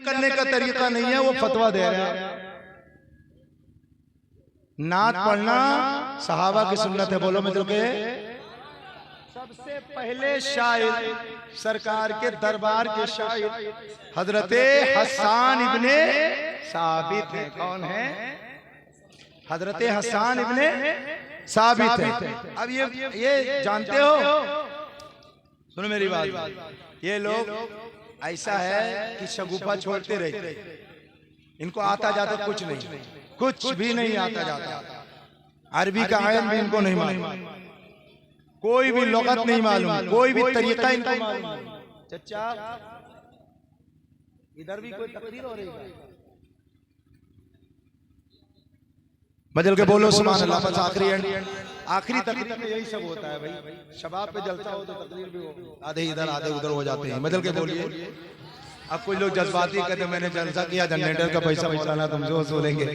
करने का तरीका नहीं है, वो फतवा दे रहा है। नात पढ़ना सहाबा की सुन्नत है। बोलो मित्रों के सबसे पहले शायर सरकार के दरबार के शायर हजरत हसन इब्ने साबित है। कौन है? हजरत हसन इब्ने साबित है। अब ये जानते हो, सुनो मेरी बात, ये लोग ऐसा है कि शगुफा छोड़ते रहते, इनको आता जाता कुछ नहीं, कुछ भी नहीं आता जाता। अरबी का आयन भी इनको नहीं मालूम, कोई भी लुगत नहीं मालूम, कोई भी तरीका इनको मालूम। चचा इधर भी कोई तकरीर हो रही है? बदल के बोलो सुभान अल्लाह। बस आखिरी तकरीर में यही सब होता है भाई। शबाब पे जलसा हो तो तकरीर भी हो, आधे इधर आधे उधर हो जाते हैं। बदल के बोलिए। अब कुछ लोग जज्बाती कहते मैंने जलसा किया, जनरेटर का पैसा मौलाना तुमसे वसूलेंगे,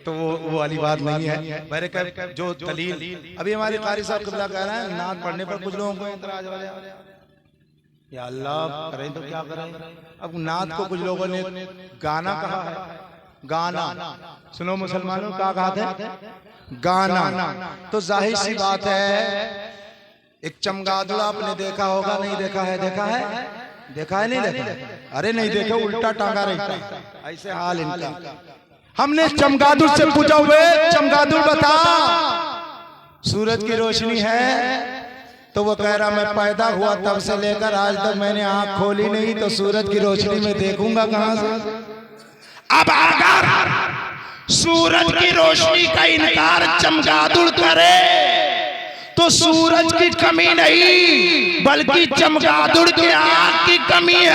तो वो वाली बात नहीं है। मेरे जो दलील अभी हमारे कारी साहब क़िबला कह रहे हैं, नात पढ़ने पर कुछ लोगों को एतराज हो जाए, या अल्लाह करें तो क्या करें। अब नात को कुछ लोगों ने गाना कहा है, गाना। सुनो मुसलमानों, क्या कहा था? गाना। तो जाहिर सी बात है, एक चमगादड़ आपने देखा होगा, नहीं देखा है? देखा है? देखा है? नहीं देखा? अरे नहीं देखा, उल्टा टांगा रहता है, ऐसे हाल इनका। हमने चमगादड़ से पूछा, हुए चमगादड़ बता सूरज की रोशनी है? तो वो कह रहा मैं पैदा हुआ तब से लेकर आज तक मैंने आंख खोली नहीं, तो सूरज की रोशनी में देखूंगा कहां से? अब अगर सूरज की रोशनी का इनकार चमगादड़ करे तो सूरज की कमी नहीं, बल्कि चमगादड़ के आंख की कमी है।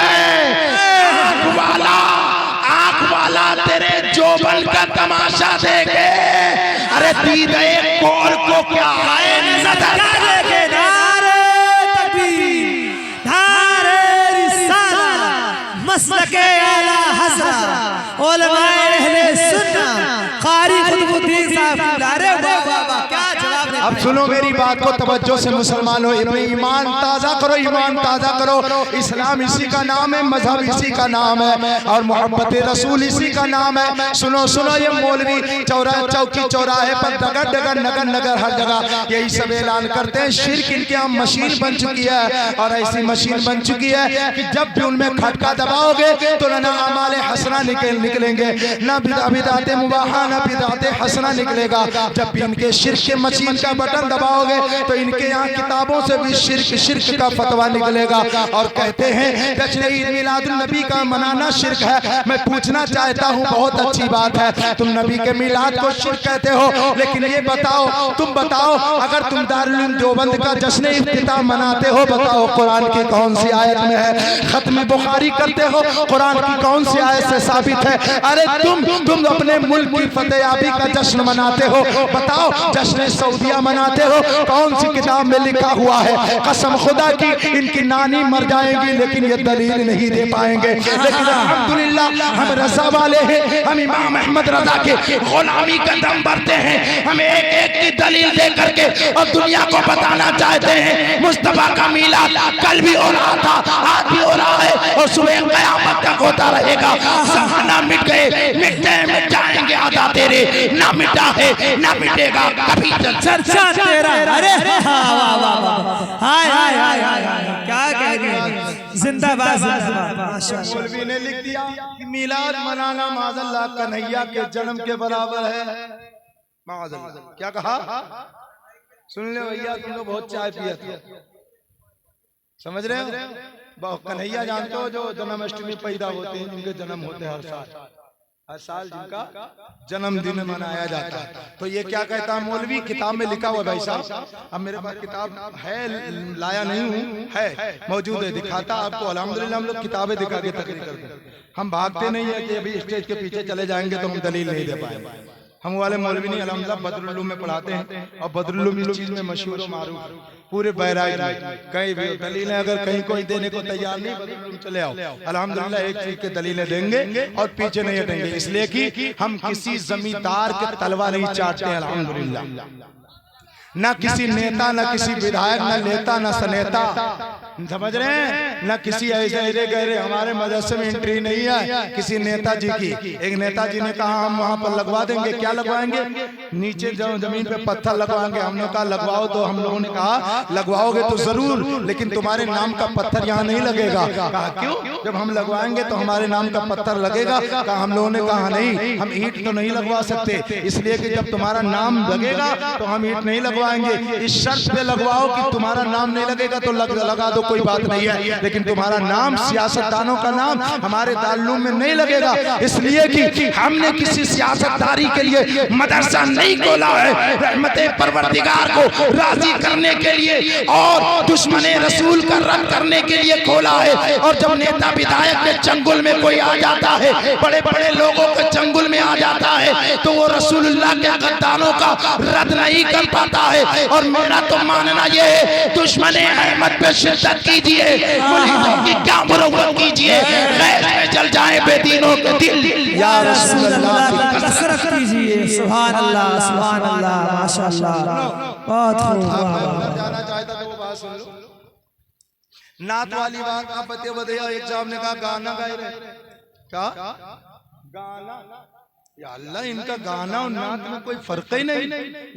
आंख वाला तेरे जोबन का तमाशा देखे, अरे दीदे कोर को क्या है नजर देखे। मसलके आला हज़रत उलमाए अहले सुन्नत कारी खुतबुद्दीन साहब। अरे वाह वाह वाह, क्या जवाब। अब सुनो मेरी बात को तवज्जो से मुसलमानों, ईमान ताज़ा करो, ईमान ताज़ा करो। इस्लाम इसी का नाम है, मजहब इसी का नाम है, और मोहब्बत रसूल इसी का नाम है। सुनो सुनो, ये मौलवी चौकी चौराहे पर डगर डगर नगर नगर हर जगह यही सब ऐलान करते हैं शिर्क इनके यहाँ मशीन बन चुकी है, और ऐसी मशीन बन चुकी है कि जब भी उनमें खटका दबाओगे तो ना अमाले हसना निकलेंगे, ना बिदाते मुबाहा ना बिदाते हसना निकलेगा। जब भी इनके शिर्क के मशीन का बटन दबाओगे तो इनके यहाँ किताबों से भी शिर्क का फतवा निकलेगा। और कहते हैं जश्न ईद मिलादुन नबी का मनाना शिर्क है। मैं पूछना चाहता हूँ, बहुत अच्छी बात है, तुम नबी के मिलाद को शिर्क कहते हो, लेकिन ये बताओ, तुम बताओ, अगर तुम दारुल उलूम देवबंद का जश्न इफ्तिताह मनाते हो, बताओ कुरान की कौन सी आयत में है? खत्म बुखारी करते हो, कुरान की कौन सी आयत से साबित है? अरे तुम अपने मुल्क की फतेहाबी का जश्न मनाते हो, बताओ जश्न सऊदिया मनाते हो, कौन सी किताब में लिखा हुआ है? कसम खुदा की इनकी नानी मर जाएंगी लेकिन ये दलील नहीं दे पाएंगे। लेकिन अल्हम्दुलिल्लाह हम रजा वाले हैं, हम इमाम अहमद रजा के गुलामी का दम भरते हैं। हम एक एक की दलील दे करके और दुनिया को बताना चाहते हैं मुस्तफा का मिलाद कल भी हो रहा था, आज भी हो रहा है, और सुबह क़यामत तक होता रहेगा। ज़माना मिट गए, मिट जाएंगे आदा तेरे, ना मिटा है ना मिटेगा कभी चर्चा तेरा। अरे वाह वाह वाह, हाय हाय हाय हाय, क्या कहेंगे। जिंदाबाद जिंदाबाद। मौलवी ने लिख दिया कि मिलाद मनाना माज़अल्लाह कन्हैया के जन्म के बराबर है। माज़अल्लाह क्या कहा? सुन ले भैया, तुम लोग बहुत चाय पिया था, समझ रहे हो? कन्हैया जानते हो, जो जन्माष्टमी पैदा होते हैं, जिनके जन्म होते हैं हर साल जिनका जन्मदिन मनाया जाता है। तो ये क्या कहता है मौलवी? किताब में लिखा हुआ भाई साहब, अब मेरे पास किताब है, लाया नहीं हूँ, है मौजूद है, दिखाता आपको। अल्हम्दुलिल्लाह हम लोग किताबें दिखा के तकरीर करते हैं, हम भागते नहीं है कि अभी स्टेज के पीछे चले जाएंगे तो हम दलील नहीं दे पाएंगे। हम वाले मौलवी नहीं, अल्हम्दुलिल्लाह बदरुल उलूम में पढ़ाते हैं, और बदरुल उलूम इस चीज में मशहूर और मारूफ पूरे बहराइच में। कहीं भी दलीलें अगर कहीं कोई देने को तैयार नहीं, बदरुल उलूम चले आओ, अल्हम्दुलिल्लाह एक चीज के दलीलें देंगे और पीछे नहीं हटेंगे, इसलिए कि हम किसी जमींदार के तलवा नहीं चाटते हैं अल्हम्दुलिल्लाह, ना किसी नेता, ना किसी विधायक, ना नेता, ना सनेता, समझ रहे हैं ना? किसी ऐसे अरे गहरे हमारे मदरसे में एंट्री नहीं है किसी नेताजी की। एक नेताजी ने कहा हम वहां पर लगवा देंगे। क्या लगवाएंगे? नीचे जमीन पे पत्थर लगवाएंगे। हमने कहा लगवाओ, तो हम लोगों ने कहा लगवाओगे तो जरूर, लेकिन तुम्हारे नाम का पत्थर यहाँ नहीं लगेगा। कहा क्यों? जब हम लगवाएंगे तो हमारे नाम का पत्थर लगेगा। कहा हम लोगों ने कहा नहीं, हम ईंट तो नहीं लगवा सकते, इसलिए कि जब तुम्हारा नाम लगेगा तो हम ईंट नहीं लगवाएंगे। इस शर्त पे लगवाओ कि तुम्हारा नाम नहीं लगेगा तो लगा दो, कोई बात नहीं है, लेकिन तुम्हारा नाम सियासतदानों का नाम हमारे दारुल में नहीं लगेगा, इसलिए कि हमने किसी सियासतदारी के लिए मदरसा नहीं खोला है, रहमते परवरदिगार को राजी करने के लिए और दुश्मने रसूल का रद्द करने के लिए खोला है। और जब नेता विधायक के चंगुल में कोई आ जाता है, बड़े बड़े लोगों के चंगुल में आ जाता है, तो वो रसूलुल्लाह के गद्दारों का रद्द नहीं कर पाता है। और मेरा तो मानना ये है, दुश्मने अहमद पे शिद्दत कीजिए, मुल्हिदों की क्या मुरव्वत कीजिए, गैर में जल जाए बेदीनों के दिल, या रसूल अल्लाह की कसरत कीजिए। सुभान अल्लाह, सुभान अल्लाह, माशाअल्लाह, बहुत खूब। जाना चाहता तो वो बात सुन लो। नात वाली बात आप बते एक साहब ने कहा गाना गाए रहे, क्या गाना? या अल्लाह, इनका गाना और नात में कोई फर्क ही नहीं,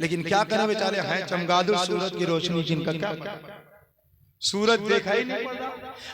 लेकिन क्या करें बेचारे हैं चमगादुर सूरज की रोशनी जिनका क्या सूरज देखा ही नहीं पड़ा।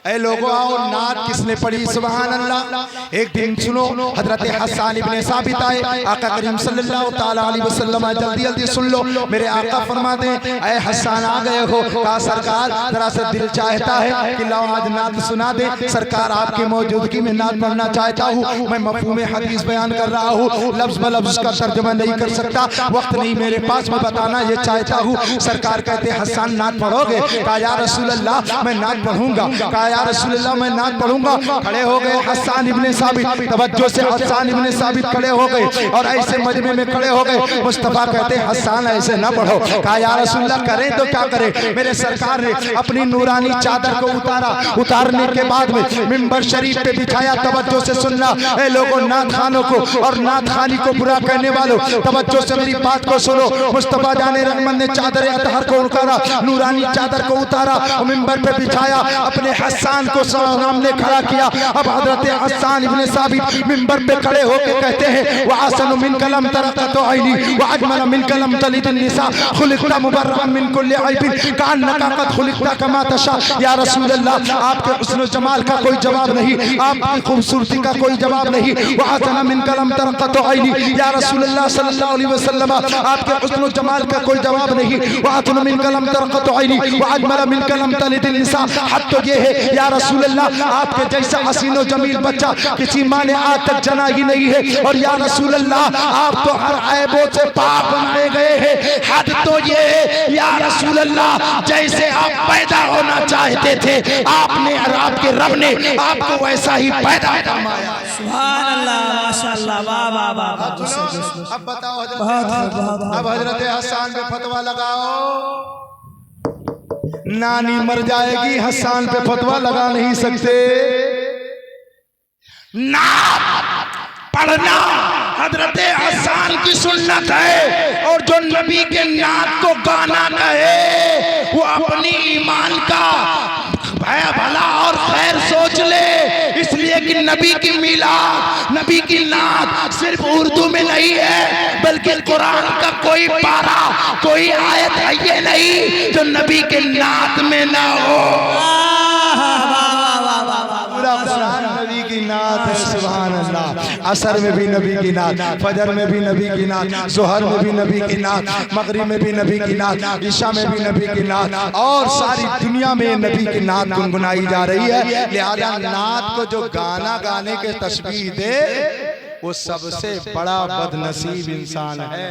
ऐ लोगों आओ, नात किसने पढ़ी? सुभान अल्लाह। एक दिन सुनो, हजरत हसन इब्ने साबित आए, आका करीम सल्लल्लाहु ताला अलैहि वसल्लम, जल्दी जल्दी सुन लो, मेरे आका फरमाते हैं ऐ हसन आ गए हो? कहा सरकार जरा सा दिल चाहता है कि लाओ आज नात सुना दे। सरकार आपकी मौजूदगी में नात पढ़ना चाहता हूँ। मैं मफ़हूम हदीस बयान कर रहा हूँ, लफ्ज़ ब लफ्ज़ का तर्जुमा नहीं कर सकता, वक्त नहीं मेरे पास, मैं बताना ये चाहता हूँ। सरकार कहते हसन नात पढ़ोगे? कहा या रसूल अल्लाह मैं नात पढ़ूंगा। कहा या रसूल अल्लाह मैं नात पढ़ूंगा। खड़े हो गए हसन इब्ने साबित, तवज्जो से हसन इब्ने साबित खड़े हो गए और ऐसे मजमे में खड़े हो गए। मुस्तफा कहते हसन ऐसे ना पढ़ो। कहा या रसूल अल्लाह करें तो क्या करें? मेरे सरकार ने अपनी नूरानी चादर को उतारा, उतारने के बाद में मिंबर शरीफ पे बिछाया। तवज्जो से सुनना ए लोगों, नात खानों को और नात खानी को बुरा कहने वालों, तवज्जो से मेरी बात को सुनो। मुस्तफा जाने रहमत ने चादर अतहर को उतारा, नूरानी चादर को उतारा, मिंबर पे बिछाया, अपने हसन को सामने खड़ा किया। अब हजरत हसन इब्ने साबित मिंबर पे खड़े होकर कहते हैं व अहसनु मिन कलम तरक़तु ऐनी व अजमल मिन कलम तलिद निसा खुलिक़ता मुबर्रअन मिन कुल्लि ऐबिन कअन्नका क़द खुलिक़ता कमा तशा। या रसूल अल्लाह, आपके हुस्न जमाल का कोई जवाब नहीं, आपकी खूबसूरती का कोई जवाब नहीं। व अहसनु मिन कलम तरक़तु ऐनी, या रसूल अल्लाह सल्लल्लाहु अलैहि वसल्लम, आपके हुस्न जमाल का कोई जवाब नहीं। व अहसनु मिन कलम तरक़तु ऐनी व अजमल मिन कलम तलिद निसा, हद तो ये है या रसूल अल्लाह, आपके जैसा हसीनो जमील बच्चा किसी माँ ने आज तक जना ही नहीं है। और या रसूल अल्लाह, आप तो हर ऐबों से पाक बनाए गए हैं। हद तो ये है या रसूल अल्लाह, जैसे आप पैदा होना चाहते थे आपने और आपके रब ने आपको वैसा ही पैदा फरमाया। सुभान अल्लाह, माशाअल्लाह, वाह वाह वाह। अब बताओ अब हजरत हसन पे फतवा लगाओ। नानी मर जाएगी, हसन पे फतवा लगा नहीं सकते। नात पढ़ना हजरत हसन की सुन्नत है, और जो नबी के नात को गाना कहे वो अपनी ईमान का भला और खैर सोच ले, इसलिए कि नबी की मिलाद, नबी की नात सिर्फ उर्दू में नहीं है, बल्कि कुरान का कोई पारा, कोई आयत है ये नहीं जो नबी के नात में ना हो। पूरा कुरान नबी की नात है। सुभान अल्लाह। असर में भी नबी की नात, फजर में भी नबी की नात, जोहर में भी नबी की नात, मगरिब में भी नबी की नात, ईशा में भी नबी की नात, और सारी दुनिया में नबी की नात गुनगुनाई जा रही है। लिहाजा नात को जो गाना गाने के तशबीह दे वो सबसे बड़ा बदनसीब इंसान है।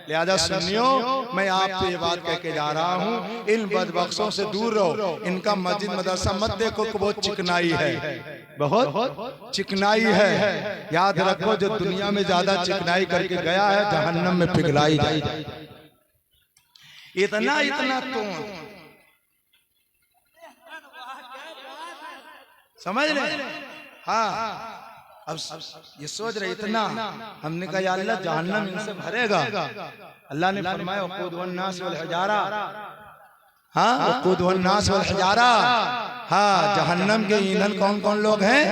लिहाजा सुनियो, मैं आपसे ये बात कह के जा रहा हूँ, इन बदबख्शों से दूर रहो। इनका मस्जिद मदरसा मत देखो कि बहुत चिकनाई है, बहुत चिकनाई है। याद रखो, जो दुनिया में ज्यादा चिकनाई करके गया है जहन्नम में पिघलाई जाए। इतना इतना तो समझ रहे? हाँ, अब ये सोच रहे इतना, हमने कहा या अल्लाह जहन्नम इनसे भरेगा। अल्लाह ने फरमाया वक़ूदुन नास वल हिजारा, हाँ वक़ूदुन नास वल हिजारा, हाँ, जहन्नम के ईंधन कौन कौन लोग हैं?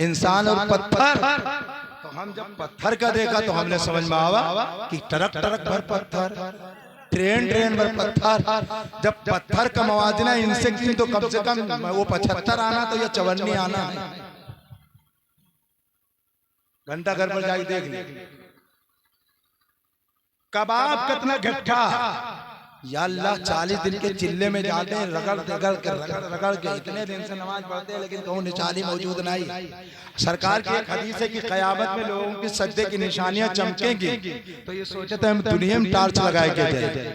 इंसान और पत्थर। तो हम जब पत्थर का देखा तो हमने समझ में आवा कि ट्रक ट्रक भर पत्थर, ट्रेन ट्रेन भर पत्थर। जब पत्थर का मवाजना इनसे की तो कम से कम वो 75 आना तो ये 54 आना है। घंटा घर पर जाके देख ले। कबाब कितना घट्टा, या अल्लाह 40 दिन के चिल्ले में जाते हैं, रगड़ रगड़ के इतने दिन से नमाज पढ़ते हैं, लेकिन कहूँ निशानी मौजूद नहीं। सरकार की एक हदीस है कि कयामत में लोगों की सज्दे की निशानियां चमकेंगी। तो ये सोचे थे हम दुनिया में टार्च लगाए के थे,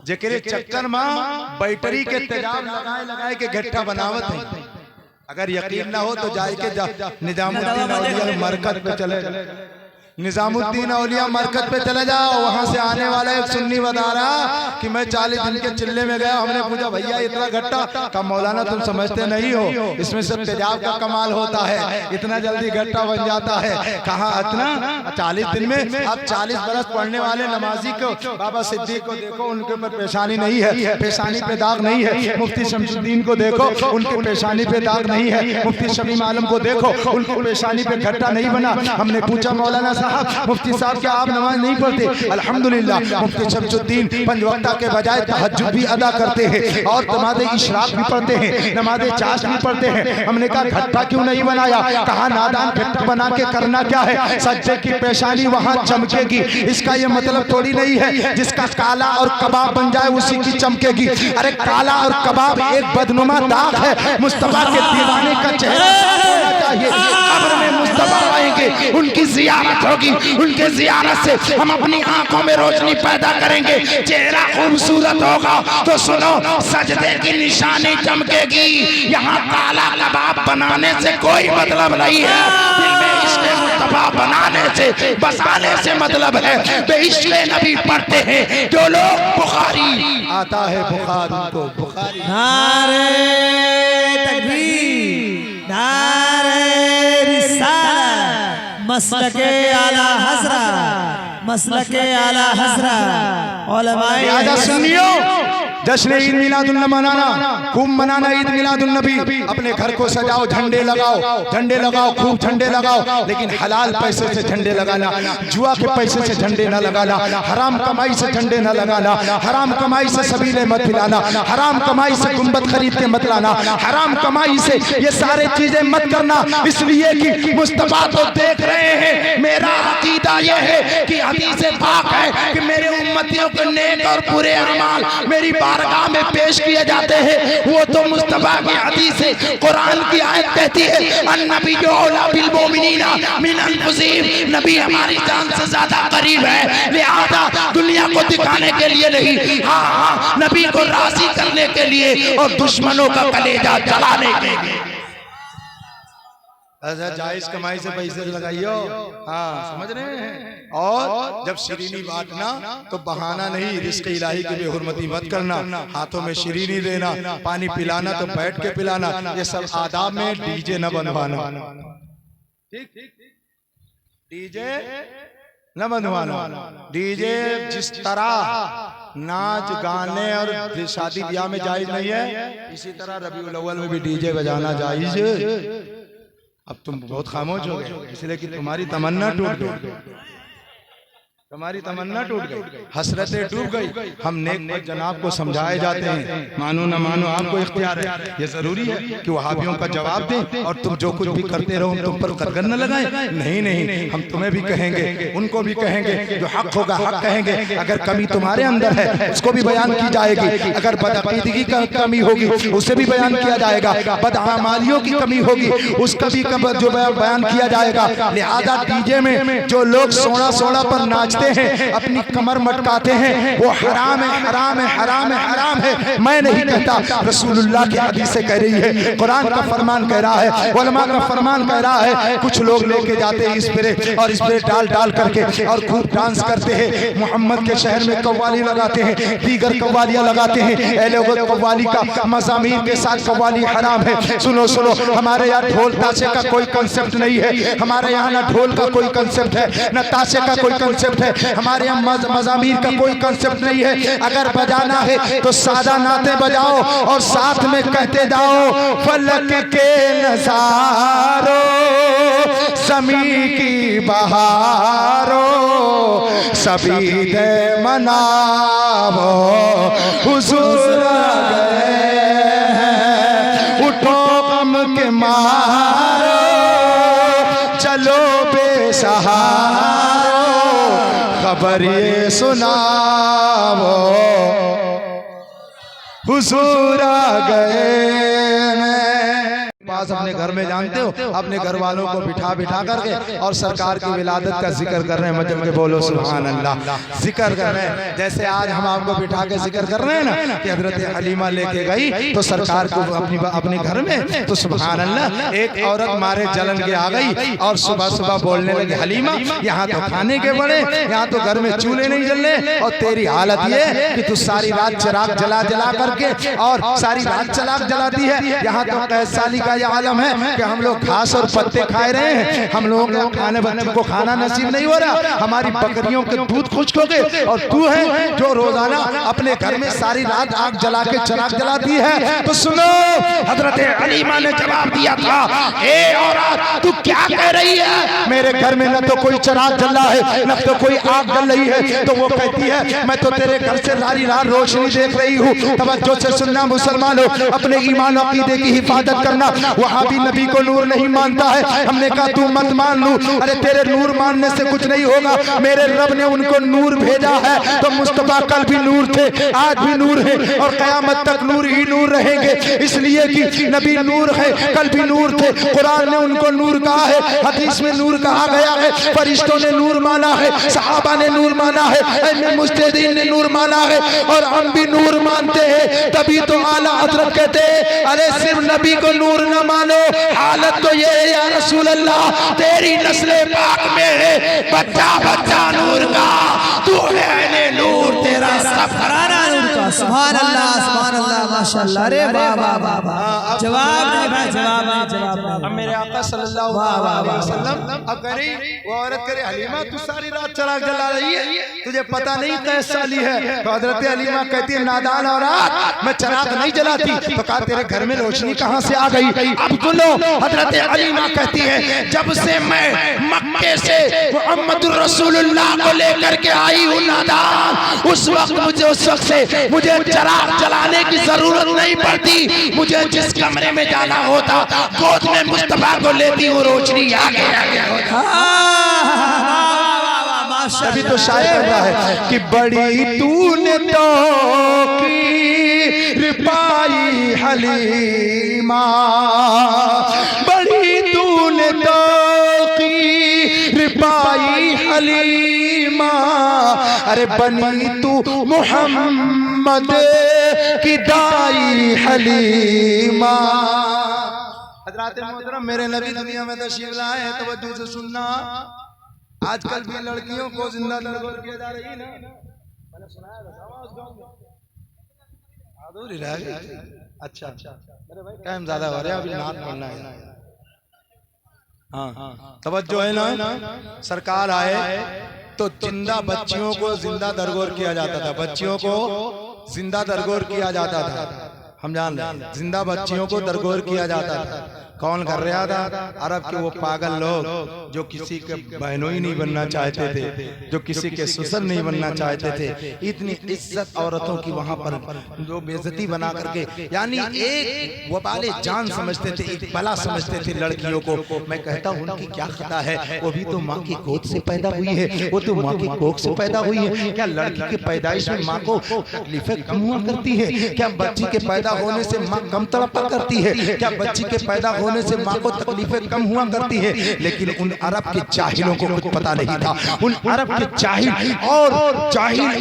जेकरे चक्कर में बैटरी के तेजाब लगाए के घट्टा बनावत है। अगर यकीन ना हो तो जाए के निजामुद्दीन औलिया मरकज पे चले, निजामुद्दीन औलिया मरकज पे चले जाओ। वहां से आने वाला एक सुन्नी बता रहा कि मैं 40 दिन के चिल्ले में गया। हमने पूछा भैया इतना घट्टा? कहा मौलाना तुम समझते नहीं हो, इसमें सब तेजाब का कमाल होता है, इतना जल्दी घट्टा बन जाता है। कहा इतना? 40 दिन में? अब 40 बरस पढ़ने वाले नमाजी को, बाबा सिद्दीक को देखो, उनके ऊपर पेशानी नहीं है, पेशानी पे दाग नहीं है। मुफ्ती शमसुद्दीन को देखो, उनके पेशानी पे दाग नहीं है। मुफ्ती शमीम आलम को देखो, उनको पेशानी पे घट्टा नहीं बना। हमने पूछा मौलाना मुफ्ती साहब क्या आप नमाज नहीं पढ़ते? अल्हम्दुलिल्लाह मुफ्ती शमसुद्दीन 5 वक्त के बजाय तहज्जुद भी अदा करते हैं और नमाज़े इशराक भी पढ़ते हैं, नमाज़े चाश भी पढ़ते हैं। हमने कहा घट्टा क्यों नहीं बनाया? कहा नादान, घट्टा बना के करना क्या है? सज्जे की पेशानी वहां चमकेगी। इसका ये मतलब थोड़ी नहीं है जिसका काला और कबाब बन जाए उसी की चमकेगी। अरे काला और कबाब एक बदनुमा दाग है। मुस्तफा के दीवाने का चेहरा होना चाहिए। कब्र में मुस्तफा आएंगे, उनकी ज़ियारत होगी, उनके ज़ियारत से हम अपनी आंखों में रोशनी पैदा करेंगे। चेहरा खूबसूरत होगा तो सुनो, सजदे की निशानी चमकेगी। यहाँ काला कबाब बनाने से कोई मतलब नहीं है। दिल में इश्क़ मुस्तफा बनाने से, बसाने से मतलब है। बेइश्क़ नबी पढ़ते हैं जो लोग, बुखारी आता है बुखार उनको, बुखारी। नारे तकबीर, नारे रिसालत, मसलके आला हज़रत, मसलके आला हज़रत। उलमाए सुनियो, जश्न ईद मिलादुन नबी मनाना, खूब मनाना ईद मिलादुन नबी। अपने घर को सजाओ, झंडे लगाओ, झंडे लगाओ, खूब झंडे लगाओ, लेकिन हलाल पैसे से झंडे लगाना, जुआ के पैसे से झंडे न लगाना, हराम कमाई से झंडे न लगाना, हराम कमाई से सबीले मत खिलाना, हराम कमाई से गुंबद खरीद के मत लाना, हराम कमाई से ये सारे चीजें मत करना। इसलिए कि मुस्तफा तो देख रहे हैं। मेरा अकीदा ये है कि हदीस पाक है कि मेरे उम्मतियों के नेक और बुरे अमाल मेरी बारगाह में पेश किए जाते हैं। वो तो मुस्तफा की हदीस है। कुरान की आयत कहती है अन्नबी जो औला बिल मोमिनीना मिन अनफुसिहिम, नबी हमारी जान से ज्यादा करीब है। लिहाजा दुनिया को दिखाने के लिए नहीं, हाँ नबी को राजी करने के लिए और दुश्मनों का कलेजा जलाने के लिए। जायज कमाई से पैसे लगाइयो, हाँ समझ रहे हैं। और जब शिरीनी बांटना तो बहाना नहीं, रिस्क इलाही की बेहुरमती मत करना। हाथों में शिरीनी देना, पानी पिलाना तो बैठ के पिलाना, ये सब आदाब में। डीजे न बनवाना, डीजे न बनवाना। डीजे जिस तरह नाच गाने और शादी ब्याह में जायज नहीं है, इसी तरह रबीउल अव्वल में भी डीजे बजाना जायज। अब तुम बहुत खामोश हो गए, इसलिए कि तुम्हारी तमन्ना टूट गई, तुम्हारी तमन्ना टूट गई, हसरतें डूब गई। हम नेक जनाब को समझाए जाते हैं, मानो न मानो आपको इख्तियार है। ये जरूरी है कि वहाबियों का जवाब दें और तुम जो कुछ भी करते रहो तुम पर कदर न लगाएं। नहीं नहीं, हम तुम्हें भी कहेंगे, उनको भी कहेंगे, जो हक होगा हक कहेंगे। अगर कमी तुम्हारे अंदर है उसको भी बयान की जाएगी, अगर बदअकीदगी की कमी होगी उसे भी बयान किया जाएगा, बदआमालियों की कमी होगी उसका भी जो बयान किया जाएगा। लिहाजा डीजे में जो लोग सोना सोना पर नाचते हैं, अपनी कमर मटकाते हैं, वो हराम है, हराम है, हराम है, हराम है। मैं नहीं कहता, रसूलुल्लाह की हदीस से कह रही है, कुरान का फरमान कह रहा है, उलमा का फरमान कह रहा है। कुछ लोग लेके जाते हैं स्प्रे और स्प्रे डाल डाल करके और खूब डांस करते हैं। मोहम्मद के शहर में कव्वाली लगाते हैं, दीगर कव्वालियां लगाते हैं। ऐ लोगों, कव्वाली का मज़ामीर के साथ कव्वाली हराम है। सुनो सुनो, हमारे यहाँ ढोल ताशे का कोई कंसेप्ट नहीं है। हमारे यहाँ ना ढोल का कोई कंसेप्ट है, न ताशे का कोई कंसेप्ट है। है। हमारे यहाँ मज़ामीर का कोई कंसेप्ट नहीं है। अगर बजाना है तो सादा नाते बजाओ और साथ में कहते जाओ, फलक के नज़ारों समी की बहारों सभी दे मनावो हुजूर आ गए हैं, उठो गम के मारो चलो बेसहारो खबर ये सुनावो हुजूर आ गए पास। अपने घर में जानते हो अपने घर वालों को बिठा करके और सरकार की विलादत का जिक्र कर रहे हैं। मजम के बोलो सुभान अल्लाह। जिक्र कर रहे हैं जैसे आज हम आपको बिठा के जिक्र कर रहे हैं ना कि हजरत हलीमा लेके गई तो सरकार को अपने घर में, तो सुभान अल्लाह एक औरत मारे जलन के आ गई और सुबह सुबह बोलने लगी, हलीमा यहाँ तो खाने के बड़े, यहाँ तो घर में चूल्हे नहीं जल रहे और तेरी हालत ये कि तू सारी रात चिराग जला करके और सारी रात चिराग जलाती है। यहाँ तो कैसाली का ये आलम है कि हम लोग घास और पत्ते खा रहे हैं, हम लोगों को खाने बच्चों को खाना नसीब नहीं हो रहा, हमारी बकरियों के दूध खुश्क हो गए और तू है जो रोजाना अपने घर में सारी रात आग जला के चिराग जलाती है। तो सुनो, हजरत हलीमा ने जवाब दिया था, ए औरत तू क्या कह रही है, मेरे घर में न तो कोई चिराग जल रहा है न तो कोई आग जल रही है। तो वो कहती है मैं तो तेरे घर से सारी रात रोशनी देख रही हूँ। तवज्जो से सुनना मुसलमानों, अपने ईमान और अकीदे की हिफाजत करना। वहाँ भी नबी को नूर नहीं मानता है, हमने कहा तू मत मान लू, अरे तेरे नूर मानने से कुछ नहीं होगा, मेरे रब ने उनको नूर भेजा है। तो मुस्तफा कल भी नूर थे, आज भी नूर है और कयामत तक नूर ही नूर रहेंगे, इसलिए कि नबी नूर है, कल भी नूर थे। कुरान ने उनको नूर कहा है, हदीस में नूर कहा गया है, फरिश्तों ने नूर माना है, सहाबा ने नूर माना है, मुज्तहिदीन ने नूर माना है और हम भी नूर मानते हैं। तभी तो आला हज़रत कहते हैं, अरे सिर्फ नबी को नूर न मानो, हालत तो ये है या रसूल अल्लाह तेरी नस्ले पाक में है बच्चा बच्चा नूर का, तू है नूर तेरा सब घराना नूर का। सुभान अल्लाह माशाअल्लाह। अरे वाह वाह वाह वाह, जवाब नहीं भाई, जवाब नहीं, जवाब नहीं। अब मेरे आका सल्लल्लाहु अलैहि वसल्लम अब करे वो औरत करे, हलीमा तू सारी रात चिराग जला रही है, तुझे पता नहीं कैसी साली है। तो हजरत हलीमा कहती है, नादान औरत मैं चिराग नहीं जलाती। तो कहा तेरे घर में रोशनी कहाँ से आ गई? अब सुनो, हजरत हलीमा कहती है, जब से मैं मक्के से मुहम्मदुर रसूलुल्लाह को लेकर के आई हूँ नादान, उस वक्त से मुझे चिराग जलाने की जरूरत नहीं पड़ती। मुझे जिस कमरे में जाना होता गोद में मुस्तफा को लेती हूँ, रोशनी आ गया होता। तभी तो शायर कर रहा है कि बड़ी तूने तो पाई हलीमा, बड़ी तूने तो पाई हलीमा, अरे बनी तू मोहम्मद की दाई हलीमा। हज़रात मोहतरम, मेरे नबी दुनिया में तशरीफ लाए हैं, तवज्जो से सुनना। आजकल भी लड़कियों को जिंदा दरगोर किया जा रही है ना, मैंने सुनाया अच्छा टाइम ज्यादा हो रहा है, अभी नात पढ़ना है। हाँ तवज्जो है ना, सरकार आए तो जिंदा बच्चियों को जिंदा दरगोर किया जाता था, बच्चियों को जिंदा दरगोर किया जाता था, हम जान रहे, जिंदा बच्चियों को दरगोर किया जाता था। कौन कर रहा था? अरब के वो पागल लोग जो किसी के बहनोई नहीं बनना चाहते थे, जो किसी के ससुर नहीं बनना चाहते थे। इतनी इज्जत औरतों की वहां पर जो बेइज्जती बना करके, यानी एक वबाले जान समझते थे, एक बला समझते थे लड़कियों को। मैं कहता हूं उनकी क्या खता है, वो भी तो माँ की गोद से पैदा हुई है, वो तो माँ की कोख से पैदा हुई है। क्या लड़की की पैदाइश में माँ को तकलीफें कम हुआ करती है? क्या बच्ची के पैदा होने से माँ कम तड़पा करती है? क्या बच्ची के पैदा होने से माँ को तकलीफें कम हुआ करती है? लेकिन उन अरब के जाहिलों को कुछ पता नहीं था। उन अरब के जाहिल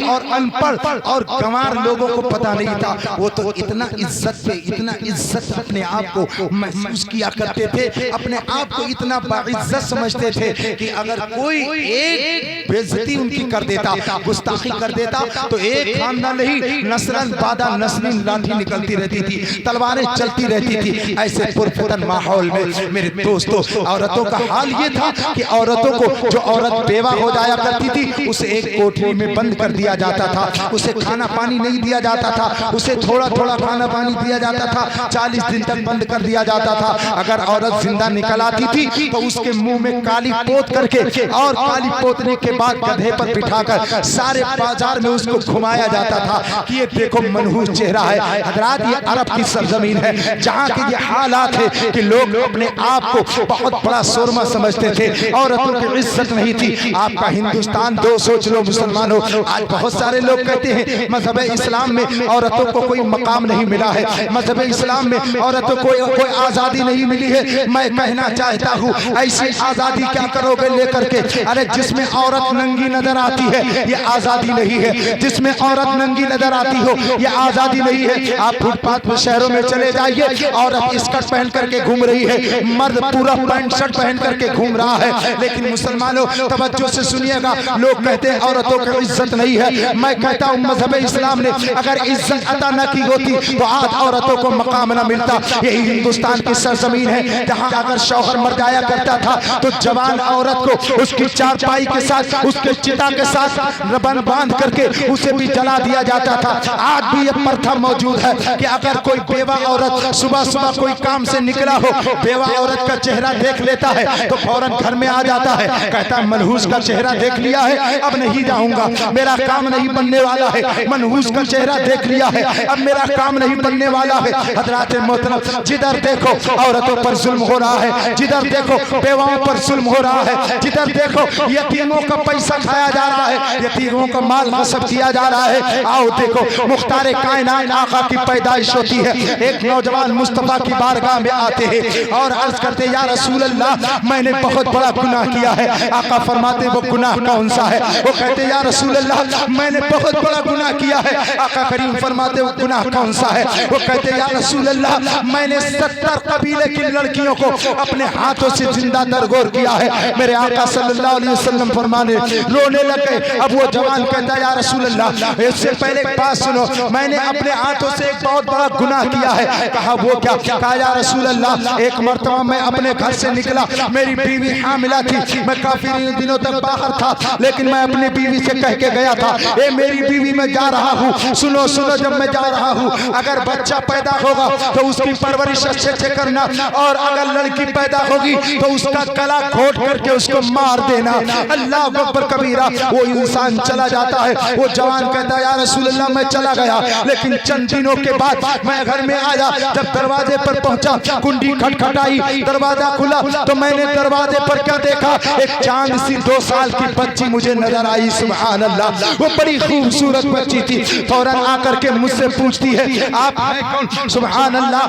और अनपढ़ और गंवार लोगों को पता नहीं था। वो तो इतना इज्जत अपने आप को महसूस किया करते थे, अपने आप को इतना बाइज्जत समझते थे कि अगर कोई एक बेइज्जती उनकी कर देता, गुस्ताखी कर देता, तो एक खानदान नहीं नस्लन बादा नस्लिन लाठी निकलती रहती थी, तलवारें चलती रहती थी। ऐसे पुरफुतन माहौल में मेरे दोस्तों औरतों का हाल ये था कि औरतों को, जो औरत बेवा हो जाया करती थी, उसे एक कोठरी में बंद कर दिया जाता था। उसे खाना पानी नहीं दिया जाता था, उसे थोड़ा थोड़ा खाना पानी दिया जाता था। 40 दिन तक बंद कर दिया जाता था। अगर औरत जिंदा निकल आती थी तो उसके मुंह में काली पोत करके और काली पोतने के बाद गधे पर बिठाकर सारे बाजार में उसको घुमाया जाता था कि ये देखो मनहूस चेहरा है। हजरात, ये अरब की सरजमीन है जहाँ के ये हालात है कि लोग अपने आप को बहुत बड़ा सुरमा समझते थे, औरतों की इज्जत नहीं थी। आपका हिंदुस्तान दो सोच लो मुसलमानों, आज बहुत सारे लोग कहते हैं मजहब इस्लाम में औरतों को कोई मकाम नहीं मिला है, मजहब इस्लाम में औरतों को कोई आजादी नहीं मिली है। मैं कहना चाहता हूँ ऐसी आजादी क्या करोगे लेकर के? अरे जिसमें औरत नंगी नजर आती है ये आजादी नहीं है, जिसमें औरत नंगी नजर आती हो ये आजादी नहीं है। आप फुटपाथ पर शहरों में चले जाइए, औरत स्कर्ट पहन करके घूम रही है, मर्द पूरा पैंट शर्ट पहन करके घूम रहा है। लेकिन मुसलमानों तवज्जो से सुनिएगा, लोग कहते हैं औरतों की इज्जत नहीं है। मैं कहता हूँ मजहब इस्लाम ने अगर इज्जत अता न की होती तो आज औरतों को मकाम न मिलता। यही हिंदुस्तान की सरजमीन है जहाँ अगर शौहर मर जाया करता था तो जवान औरत को उसकी चारपाई के साथ, उसके चिता के साथ रबन बांध करके उसे भी जला दिया जाता था। आज भी यह प्रथा मौजूद है कि अगर कोई बेवा औरत सुबह सुबह कोई काम से निकला हो, बेवा औरत का चेहरा देख लेता है तो फौरन घर में आ जाता है, कहता है मनहूस का चेहरा देख लिया है, अब नहीं जाऊंगा, मेरा काम नहीं बनने वाला है। मनहूस का चेहरा देख लिया है, अब मेरा काम नहीं बनने वाला है। हजरात मोहतरम, जिधर देखो औरतों पर जुल्म हो रहा है, जिधर देखो बेवाओं पर जुल्म हो रहा है, जिधर देखो यतीमों का पैसा खाया जा रहा है, यतीमों का माल गस्ब किया जा रहा है। आओ देखो मुख्तार कायनात आका की पैदाइश होती है, एक नौजवान मुस्तफा की बारगाह में आते हैं और अर्ज करते या रसूल अल्लाह मैंने बहुत बड़ा गुनाह किया है। आका फरमाते वो गुनाह कौन सा है? वो कहते या रसूल अल्लाह मैंने बहुत बड़ा गुनाह किया है। आका करीम फरमाते वो गुनाह कौन सा है? वो कहते या रसूल अल्लाह मैंने 70 कबीले की लड़कियों को अपने हाथों से जिंदा दरगोर किया है। मेरे आका सल्लल्लाहु अलैहि वसल्लम फरमाने रोने लगे। अब वो जवान कहता या रसूल अल्लाह इससे पहले एक बात सुनो, मैंने अपने हाथों से एक बहुत बड़ा गुनाह किया है। कहा वो क्या? कहा या रसूल अल्लाह एक मर्तबा मैं अपने घर से निकला, मेरी बीवी हामिला थी, मैं काफी दिनों तक बाहर था, लेकिन मैं अपनी बीवी से कह के गया था ए मेरी बीवी मैं जा रहा हूँ, सुनो सुनो जब मैं जा रहा हूँ अगर बच्चा पैदा होगा तो उसकी परवरिश अच्छे से करना, और अगर लड़की पैदा होगी तो उसका गला घोट करके उसको मार देना। अल्लाह अकबर कबीरा। वो इंसान चला जाता है। वो जवान कहता है या रसूल अल्लाह मैं चला गया, लेकिन चंद दिनों के बाद मैं घर में आया, जब दरवाजे पर पहुंचा कुंडी खटखटाई, दरवाजा खुला तो मैंने दरवाजे पर क्या देखा? एक चांद सी 2 साल की बच्ची मुझे नजर आई। सुभान अल्लाह, वो बड़ी खूबसूरत बच्ची थी। फौरन आकर के मुझसे पूछती है आप हैं कौन? सुभान अल्लाह।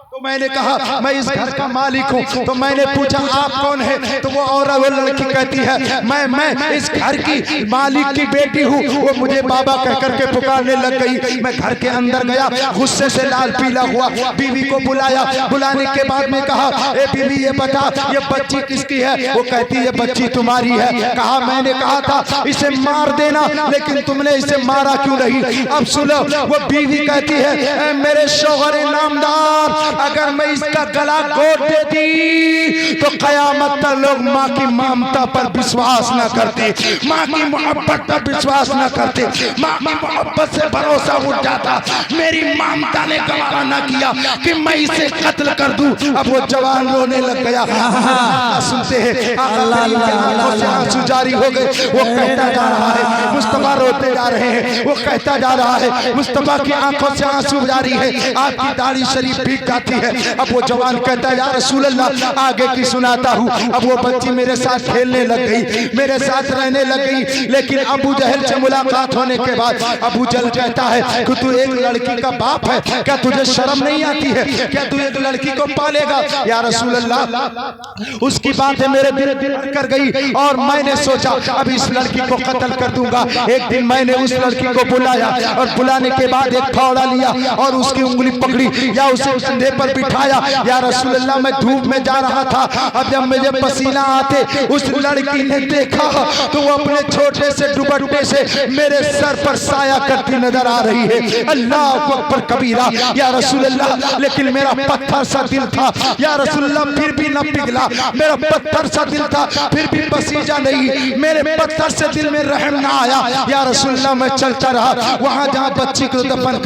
तो मैंने कहा मैं इस घर का मालिक हूँ। तो मैंने पूछा आप कौन है? तो वो औरत वो लड़की कहती है मैं इस घर की मालिक की बेटी हूँ। वो मुझे बाबा कह करके पुकारने लग गई। मैं घर के अंदर गया, गुस्से से लाल पीला हुआ, बीवी को बुलाया। बुलाने के बाद में कहा ए बीवी ये बता ये बच्ची किसकी है? वो कहती है बच्ची तुम्हारी है। कहा मैंने कहा था इसे मार देना, लेकिन तुमने इसे मारा क्यों नहीं? अब सुनो, वो बीवी कहती है मेरे शौहर नामदार अगर मैं इसका गला घोट देती तो कयामत तक लोग माँ की ममता पर विश्वास न करते, माँ की मोहब्बत पर विश्वास न करते, माँ की मोहब्बत से भरोसा उठ जाता। मेरी ममता ने गवारा न किया कि मैं इसे कत्ल कर दूं। अब वो जवान रोने लग गया। सुनते हैं आंखों से आंसू जारी हो गए। वो कहता जा रहा है, मुस्तफा रोते जा रहे हैं। वो कहता जा रहा है, मुस्तफा की आंखों से आंसू जारी है, आपकी दाढ़ी शरीफ भीग जाती है। अब वो जवान कहता है या रसूल अल्लाह आगे की सुनाता हूँ। अब वो बच्ची मेरे साथ खेलने लग गई, मेरे साथ रहने लग गई। लेकिन अबू जहल से मुलाकात होने के बाद अबू जहल कहता है कि तू एक लड़की का बाप है, क्या तुझे शर्म नहीं आती है? क्या तू एक लड़की को पालेगा? या रसूल अल्लाह उसकी बात है मेरे दिल कर गई और मैंने सोचा अब इस लड़की को कत्ल कर दूंगा। एक दिन मैंने उस लड़की को बुलाया और बुलाने के बाद एक फावड़ा लिया और उसकी उंगली पकड़ी या उसे कंधे पर पर बिठाया। या रसूल अल्लाह मैं धूप में जा रहा था, अब जब मुझे पसीना आते उस लड़की ने देखा तो वो अपने छोटे से दुपट्टे से मेरे सर पर साया करती नजर आ रही है। अल्लाह अकबर कबीरा। या रसूल अल्लाह लेकिन मेरा पत्थर सा दिल था, या रसूल अल्लाह फिर भी न पिघला। मेरा पत्थर सा दिल था फिर भी पसीजा नहीं, मेरे पत्थर से दिल में रहम ना आया। या रसूल अल्लाह मैं चलता रहा, वहां जहां बच्ची को दफन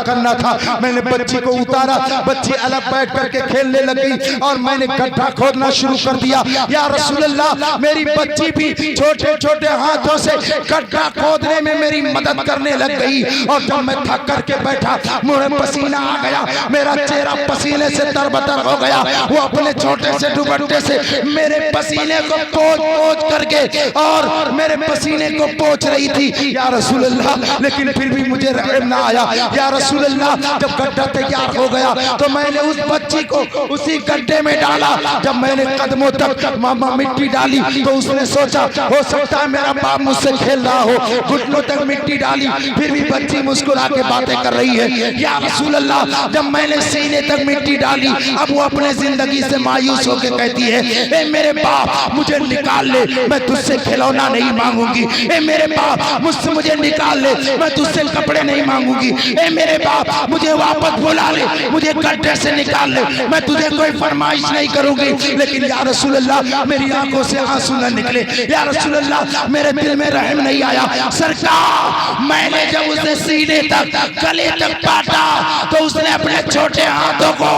करना था मैंने बच्ची को उतारा, बच्ची अलग बैठ करके खेलने लगी और मैंने गड्ढा खोदना शुरू कर दिया। या रसूल अल्लाह मेरी बच्ची भी छोटे छोटे हाथों से गड्ढा खोदने में मेरी मदद करने लग गई। और जब मैं थक करके बैठा, मुझे पसीना आ गया, मेरा चेहरा पसीने से तरबतर हो गया। वो अपने छोटे से दुपट्टे से मेरे पसीने को पोंछ करके और मेरे पसीने को पोंछ रही थी। या रसूल अल्लाह लेकिन फिर भी मुझे रहम ना आया। या रसूल अल्लाह जब गड्ढा तैयार हो गया तो मैंने उस बच्ची को उसी गड्ढे में डाला। जब मैंने कदमों तक मामा मिट्टी डाली तो उसने सोचा हो सकता है मेरा बाप मुझसे खेल रहा हो, घुटनों तक मिट्टी डाली, फिर भी बच्ची मुस्कुरा के बातें कर रही है। या रसूल अल्लाह जब मैंने सीने तक मिट्टी डाली, अब वो अपने जिंदगी से मायूस होकर कहती है, ए मेरे बाप मुझे निकाल ले, मैं तुझसे खिलौना नहीं मांगूंगी। ए मेरे बाप मुझे निकाल ले, मैं तुझसे कपड़े नहीं मांगूंगी। ए मेरे बाप मुझे वापस बुला ले, मुझे गड्ढे से निकाल ले, मैं तुझे कोई फरमाइश नहीं करूंगी। लेकिन या रसूल अल्लाह मेरी आंखों से आंसू न निकले। या रसूल अल्लाह मेरे दिल में रहम नहीं आया। सरकार मैंने जब उसे सीने तक गले तक काटा तो उसने अपने छोटे हाथों को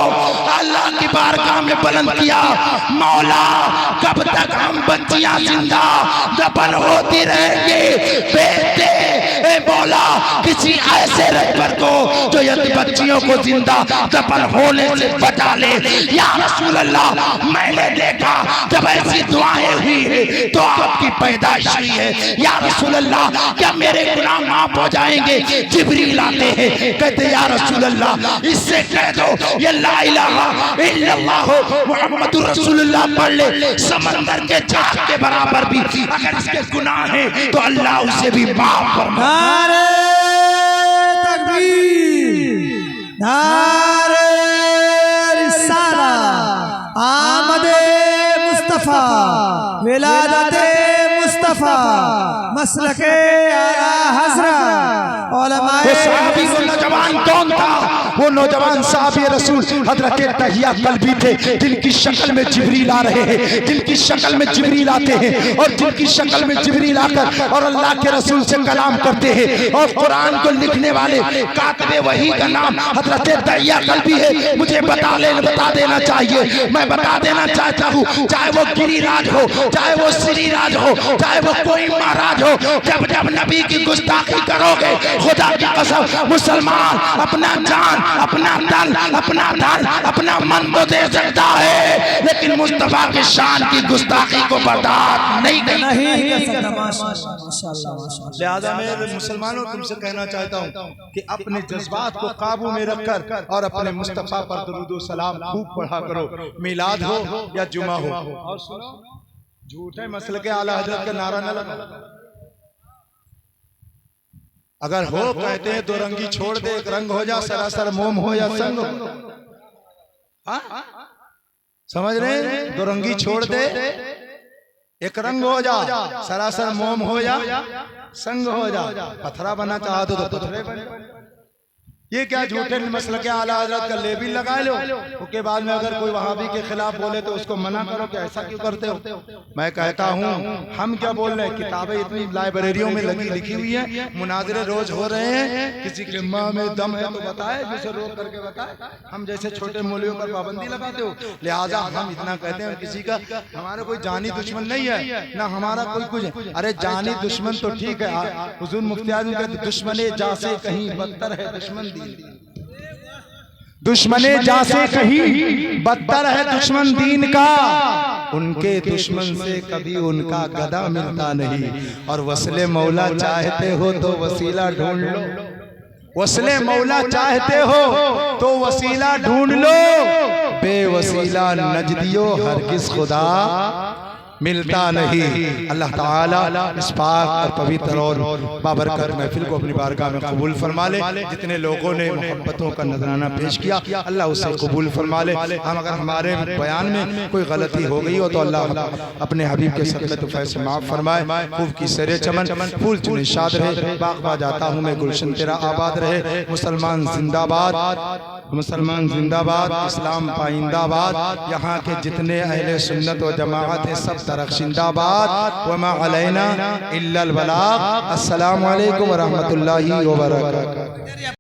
अल्लाह की बारगाह में बुलंद किया, मौला कब तक हम बच्चियां जिंदा दफन होती रहेंगी बेटे। ए मौला किसी ऐसे रहबर को जो यदि बच्चियों को जिंदा दफन होने से बचा ले। या रसूल अल्लाह मैंने देखा जब ऐसी दुआएं हुई है तो आपकी पैदाइश हुई है। या रसूल अल्लाह क्या मेरे गुनाह माफ हो जाएंगे? जिब्रील आते हैं, कहते या रसूल अल्लाह इससे कह दो ये ला इलाहा इल्लल्लाह मुहम्मदुर रसूलुल्लाह पढ़ ले, समंदर के झाग के बराबर भी अगर इसके गुनाह हैं तो अल्लाह उसे भी माफ फरमाए। नारे तकबीर, नारे रिसाला, आमदे मुस्तफा, विलादते मुस्तफा, मसलके आला हज़रत उलमाए। सहाबी वो नौजवान कौन था? वो नौजवान साहबी रसूल हजरत तहिया कल्बी थे, जिनकी शक्ल में जिब्रील आ रहे हैं, जिनकी शक्ल में जिब्रील आते हैं और जिनकी शक्ल में जिब्रील आकर और अल्लाह के रसूल से कलाम करते हैं। और कुरान को लिखने वाले कातिबे वही का नाम हजरत तहिया कल्बी है। मुझे बता देना चाहिए, मैं बता देना चाहता हूँ, चाहे वो गिरिराज हो, चाहे वो श्रीराज हो, चाहे वो कोई महाराज हो, जब जब नबी की गुस्ताखी करोगे खुदा की कसम मुसलमान अपना जान, अपना तन, अपना धन, अपना मन तो दे सकता है लेकिन मुस्तफा की शान की गुस्ताखी को बर्दाश्त नहीं कर सकता। लिहाजा मैं मुसलमानों तुमसे कहना चाहता हूँ कि अपने जज्बात को काबू में रखकर और अपने मुस्तफा पर दुरूद सलाम खूब पढ़ा करो, मिलाद हो या जुमा हो। और सुनो झूठे मसले के आला हजरत का नारा न लगा। अगर हो कहते हैं दो रंगी छोड़ दे, एक रंग हो जा, सरासर मोम हो या संग हो। समझ रहे? दो रंगी छोड़ दे, एक रंग हो जा, सरासर मोम हो या संग हो जा। पथरा बना चाहो तो पथरे बने। ये क्या झूठे मसल के आला हजरत का लेबिल लगा लो, उसके बाद में अगर कोई वहाबी के खिलाफ बोले तो उसको मना करो कि ऐसा क्यों करते हो। मैं कहता हूँ हम क्या बोल रहे हैं, किताबें इतनी लाइब्रेरियों में लिखी हुई है, मुनाजरे रोज हो रहे हैं, किसी के माँ में दम है तो बताए, जिसे रोक करके बताए। हम जैसे छोटे मौलवियों पर पाबंदी लगाते हो। लिहाजा हम इतना कहते हैं किसी का हमारा कोई जानी दुश्मन नहीं है, ना हमारा कोई कुछ है। अरे जानी दुश्मन तो ठीक है, हुजूर मुफ्ती आज़म कहते दुश्मने जा से कहीं बदतर है दुश्मन। दुश्मने जा से कहीं बदतर है दुश्मन दीन का, उनके दुश्मन से कभी उनका गदा मिलता नहीं। और वसले मौला चाहते हो तो वसीला ढूंढ लो, वसले मौला चाहते हो तो वसीला ढूंढ लो, बेवसीला नजदियो हरगिज खुदा मिलता नहीं। अल्लाह ताला इस पाक और पवित्र और बाबरकत महफिल को अपनी बारगाह में कबूल फरमा ले। जितने लोगों ने मोहब्बतों का नजराना पेश किया अल्लाह उसे कबूल फरमा ले। हम अगर हमारे बयान में कोई गलती हो गई हो तो अल्लाह अपने हबीब के सदक़े तुफ़ैल से माफ़ फरमाए। खूब की सरे चमन फूल चुने शाद रहे, बागबा जाता हूँ मैं गुलशन तेरा आबाद रहे। मुसलमान जिंदाबाद, मुसलमान जिंदाबाद, इस्लाम पाइंदाबाद। यहाँ के जितने अहले सुन्नत व जमाअत है सब तरक्शिंदाबाद। वमा अलैना इल्लल बलाग। अस्सलामु अलैकुम व रहमतुल्लाहि व बरकातुहू।